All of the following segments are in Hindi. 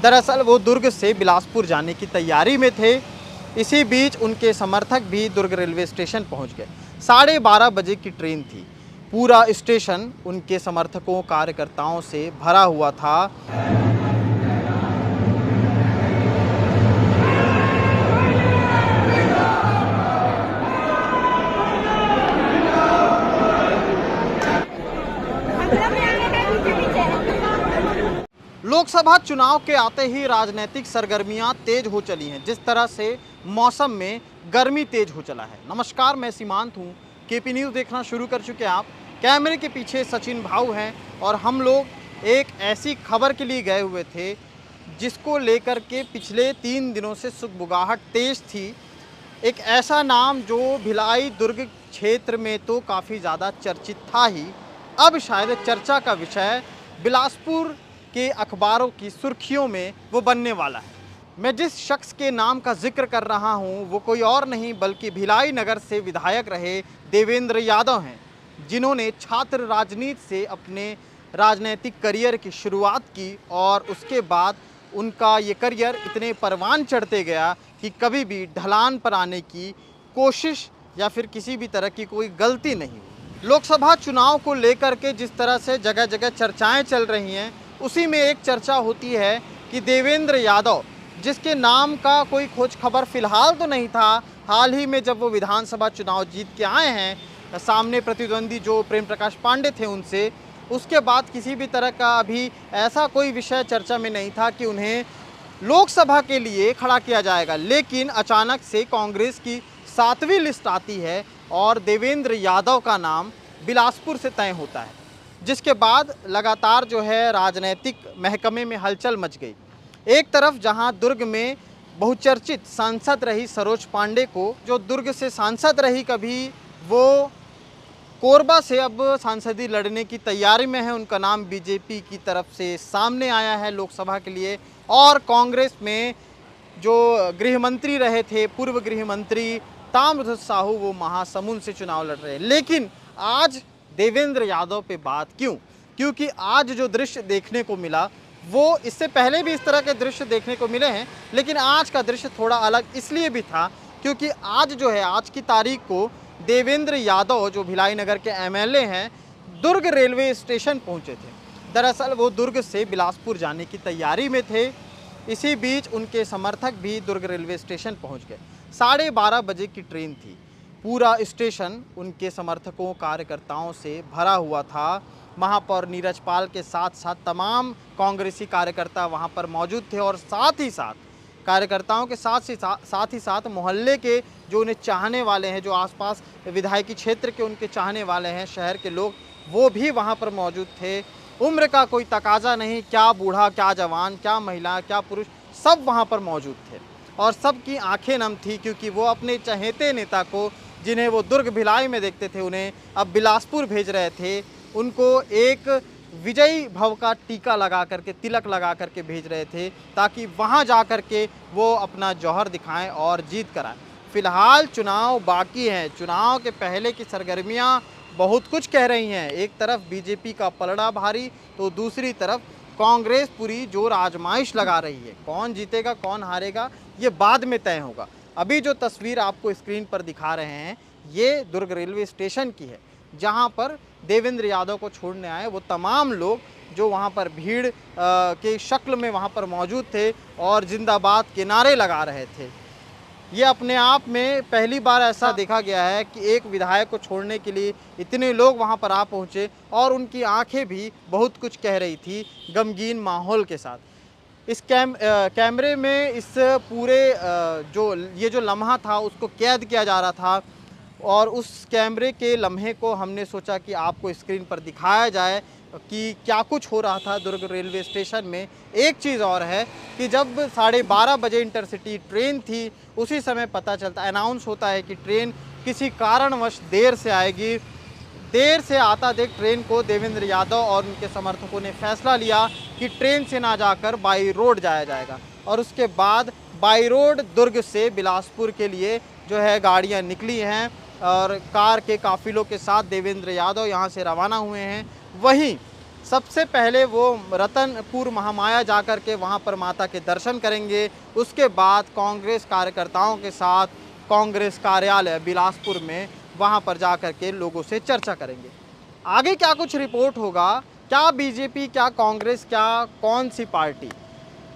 दरअसल वो दुर्ग से बिलासपुर जाने की तैयारी में थे। इसी बीच उनके समर्थक भी दुर्ग रेलवे स्टेशन पहुंच गए। 12:30 बजे की ट्रेन थी। पूरा स्टेशन उनके समर्थकों कार्यकर्ताओं से भरा हुआ था। लोकसभा चुनाव के आते ही राजनीतिक सरगर्मियां तेज हो चली हैं। जिस तरह से मौसम में गर्मी तेज हो चला है। नमस्कार, मैं सीमांत हूं। केपी न्यूज़ देखना शुरू कर चुके हैं आप। कैमरे के पीछे सचिन भाऊ हैं और हम लोग एक ऐसी खबर के लिए गए हुए थे जिसको लेकर के पिछले 3 दिनों से सुगबुगाहट तेज थी। एक ऐसा नाम जो भिलाई दुर्ग क्षेत्र में तो काफ़ी ज़्यादा चर्चित था ही, अब शायद चर्चा का विषय बिलासपुर के अखबारों की सुर्खियों में वो बनने वाला है। मैं जिस शख्स के नाम का जिक्र कर रहा हूँ वो कोई और नहीं बल्कि भिलाई नगर से विधायक रहे देवेंद्र यादव हैं, जिन्होंने छात्र राजनीति से अपने राजनीतिक करियर की शुरुआत की और उसके बाद उनका ये करियर इतने परवान चढ़ते गया कि कभी भी ढलान पर आने की कोशिश या फिर किसी भी तरह की कोई गलती नहीं हुई। लोकसभा चुनाव को लेकर के जिस तरह से जगह जगह चर्चाएं चल रही हैं, उसी में एक चर्चा होती है कि देवेंद्र यादव, जिसके नाम का कोई खोज खबर फिलहाल तो नहीं था, हाल ही में जब वो विधानसभा चुनाव जीत के आए हैं सामने प्रतिद्वंदी जो प्रेम प्रकाश पांडे थे उनसे, उसके बाद किसी भी तरह का अभी ऐसा कोई विषय चर्चा में नहीं था कि उन्हें लोकसभा के लिए खड़ा किया जाएगा। लेकिन अचानक से कांग्रेस की 7वीं लिस्ट आती है और देवेंद्र यादव का नाम बिलासपुर से तय होता है, जिसके बाद लगातार जो है राजनीतिक महकमे में हलचल मच गई। एक तरफ जहां दुर्ग में बहुचर्चित सांसद रही सरोज पांडे को, जो दुर्ग से सांसद रही कभी, वो कोरबा से अब सांसदी लड़ने की तैयारी में है। उनका नाम बीजेपी की तरफ से सामने आया है लोकसभा के लिए। और कांग्रेस में जो गृह मंत्री रहे थे, पूर्व गृह मंत्री ताम्रध्वज साहू, वो महासमुंद से चुनाव लड़ रहे हैं। लेकिन आज देवेंद्र यादव पे बात क्यों? क्योंकि आज जो दृश्य देखने को मिला, वो इससे पहले भी इस तरह के दृश्य देखने को मिले हैं, लेकिन आज का दृश्य थोड़ा अलग इसलिए भी था क्योंकि आज जो है, आज की तारीख को देवेंद्र यादव जो भिलाई नगर के एमएलए हैं, दुर्ग रेलवे स्टेशन पहुंचे थे। दरअसल वो दुर्ग से बिलासपुर जाने की तैयारी में थे। इसी बीच उनके समर्थक भी दुर्ग रेलवे स्टेशन पहुँच गए। 12:30 बजे की ट्रेन थी। पूरा स्टेशन उनके समर्थकों कार्यकर्ताओं से भरा हुआ था। महापौर नीरज पाल के साथ साथ तमाम कांग्रेसी कार्यकर्ता वहां पर मौजूद थे और साथ ही साथ कार्यकर्ताओं के साथ ही साथ मोहल्ले के जो उन्हें चाहने वाले हैं, जो आसपास विधायकी क्षेत्र के उनके चाहने वाले हैं, शहर के लोग, वो भी वहां पर मौजूद थे। उम्र का कोई तकाजा नहीं, क्या बूढ़ा, क्या जवान, क्या महिला, क्या पुरुष, सब वहाँ पर मौजूद थे और सबकी आंखें नम थी क्योंकि वो अपने चहेते नेता को, जिन्हें वो दुर्ग भिलाई में देखते थे, उन्हें अब बिलासपुर भेज रहे थे। उनको एक विजयी भव का टीका लगा करके, तिलक लगा करके भेज रहे थे ताकि वहां जा करके वो अपना जौहर दिखाएं और जीत कराएं। फिलहाल चुनाव बाकी हैं। चुनाव के पहले की सरगर्मियां बहुत कुछ कह रही हैं। एक तरफ बीजेपी का पलड़ा भारी तो दूसरी तरफ कांग्रेस पूरी जोर आजमाइश लगा रही है। कौन जीतेगा, कौन हारेगा, ये बाद में तय होगा। अभी जो तस्वीर आपको स्क्रीन पर दिखा रहे हैं, ये दुर्ग रेलवे स्टेशन की है, जहां पर देवेंद्र यादव को छोड़ने आए वो तमाम लोग जो वहां पर भीड़ के शक्ल में वहां पर मौजूद थे और जिंदाबाद के नारे लगा रहे थे। ये अपने आप में पहली बार ऐसा देखा गया है कि एक विधायक को छोड़ने के लिए इतने लोग वहां पर आ पहुंचे और उनकी आंखें भी बहुत कुछ कह रही थी गमगीन माहौल के साथ। इस कैमरे में इस पूरे जो लम्हा था उसको कैद किया जा रहा था और उस कैमरे के लम्हे को हमने सोचा कि आपको स्क्रीन पर दिखाया जाए कि क्या कुछ हो रहा था दुर्ग रेलवे स्टेशन में। एक चीज़ और है कि जब 12:30 बजे इंटरसिटी ट्रेन थी, उसी समय पता चलता, अनाउंस होता है कि ट्रेन किसी कारणवश देर से आएगी। देर से आता देख ट्रेन को देवेंद्र यादव और उनके समर्थकों ने फैसला लिया कि ट्रेन से ना जाकर बाई रोड जाया जाएगा और उसके बाद बाई रोड दुर्ग से बिलासपुर के लिए जो है गाड़ियाँ निकली हैं और कार के काफिलों के साथ देवेंद्र यादव यहाँ से रवाना हुए हैं। वहीं सबसे पहले वो रतनपुर महामाया जाकर के वहाँ पर माता के दर्शन करेंगे। उसके बाद कांग्रेस कार्यकर्ताओं के साथ कांग्रेस कार्यालय बिलासपुर में वहाँ पर जाकर के लोगों से चर्चा करेंगे। आगे क्या कुछ रिपोर्ट होगा, क्या बीजेपी, क्या कांग्रेस, क्या कौन सी पार्टी,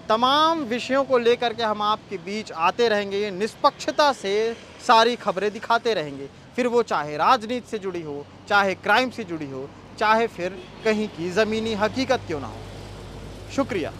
तमाम विषयों को लेकर के हम आपके बीच आते रहेंगे, निष्पक्षता से सारी खबरें दिखाते रहेंगे। फिर वो चाहे राजनीति से जुड़ी हो, चाहे क्राइम से जुड़ी हो, चाहे फिर कहीं की ज़मीनी हकीकत क्यों ना हो। शुक्रिया।